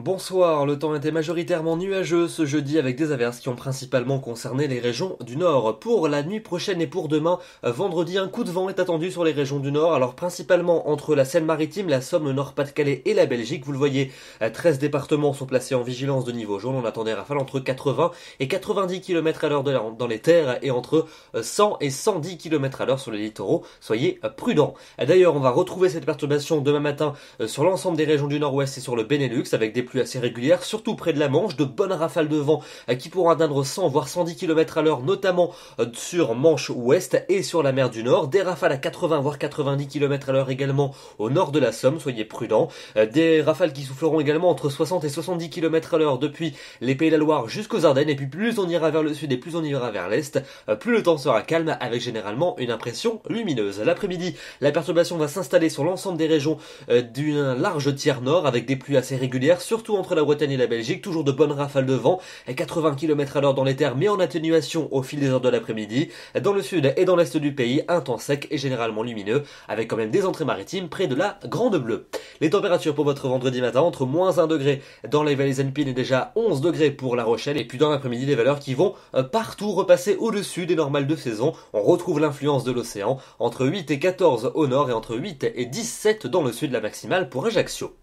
Bonsoir, le temps était majoritairement nuageux ce jeudi avec des averses qui ont principalement concerné les régions du nord. Pour la nuit prochaine et pour demain, vendredi, un coup de vent est attendu sur les régions du nord, alors principalement entre la Seine-Maritime, la Somme, le Nord-Pas-de-Calais et la Belgique. Vous le voyez, 13 départements sont placés en vigilance de niveau jaune. On attend des rafales entre 80 et 90 km à l'heure dans les terres et entre 100 et 110 km à l'heure sur les littoraux. Soyez prudents. D'ailleurs, on va retrouver cette perturbation demain matin sur l'ensemble des régions du nord-ouest et sur le Benelux avec des pluies assez régulières, surtout près de la Manche, de bonnes rafales de vent qui pourront atteindre 100 voire 110 km à l'heure, notamment sur Manche ouest et sur la mer du Nord, des rafales à 80 voire 90 km à l'heure également au nord de la Somme, soyez prudents, des rafales qui souffleront également entre 60 et 70 km à l'heure depuis les Pays de la Loire jusqu'aux Ardennes, et puis plus on ira vers le sud et plus on ira vers l'est, plus le temps sera calme avec généralement une impression lumineuse. L'après-midi, la perturbation va s'installer sur l'ensemble des régions d'un large tiers nord avec des pluies assez régulières, surtout entre la Bretagne et la Belgique, toujours de bonnes rafales de vent, 80 km à l'heure dans les terres mais en atténuation au fil des heures de l'après-midi. Dans le sud et dans l'est du pays, un temps sec et généralement lumineux, avec quand même des entrées maritimes près de la Grande Bleue. Les températures pour votre vendredi matin, entre moins 1 degré dans les vallées alpines et déjà 11 degrés pour La Rochelle, et puis dans l'après-midi, des valeurs qui vont partout repasser au-dessus des normales de saison. On retrouve l'influence de l'océan, entre 8 et 14 au nord et entre 8 et 17 dans le sud, la maximale pour Ajaccio.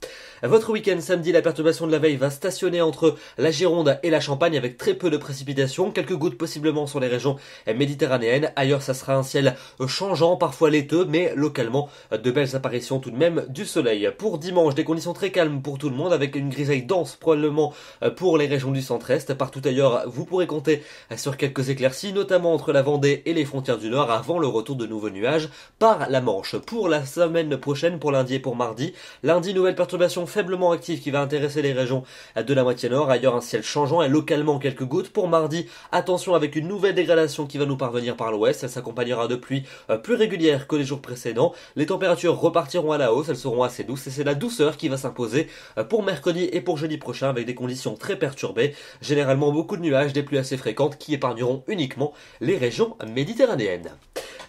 Votre week-end samedi, la perturbation de la veille va stationner entre la Gironde et la Champagne avec très peu de précipitations, quelques gouttes possiblement sur les régions méditerranéennes. Ailleurs, ça sera un ciel changeant, parfois laiteux, mais localement de belles apparitions tout de même du soleil. Pour dimanche, des conditions très calmes pour tout le monde avec une grisaille dense probablement pour les régions du centre-est. Partout ailleurs, vous pourrez compter sur quelques éclaircies, notamment entre la Vendée et les frontières du Nord avant le retour de nouveaux nuages par la Manche. Pour la semaine prochaine, pour lundi et pour mardi, lundi, nouvelle perturbation faiblement active qui va intéresser les régions de la moitié nord. Ailleurs, un ciel changeant et localement quelques gouttes. Pour mardi, attention avec une nouvelle dégradation qui va nous parvenir par l'ouest. Elle s'accompagnera de pluies plus régulières que les jours précédents. Les températures repartiront à la hausse, elles seront assez douces et c'est la douceur qui va s'imposer pour mercredi et pour jeudi prochain avec des conditions très perturbées. Généralement beaucoup de nuages, des pluies assez fréquentes qui épargneront uniquement les régions méditerranéennes.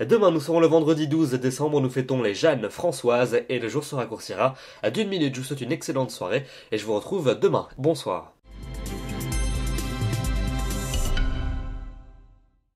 Demain, nous serons le vendredi 12 décembre, nous fêtons les Jeanne Françoises et le jour se raccourcira d'1 minute. Je vous souhaite une excellente soirée et je vous retrouve demain. Bonsoir.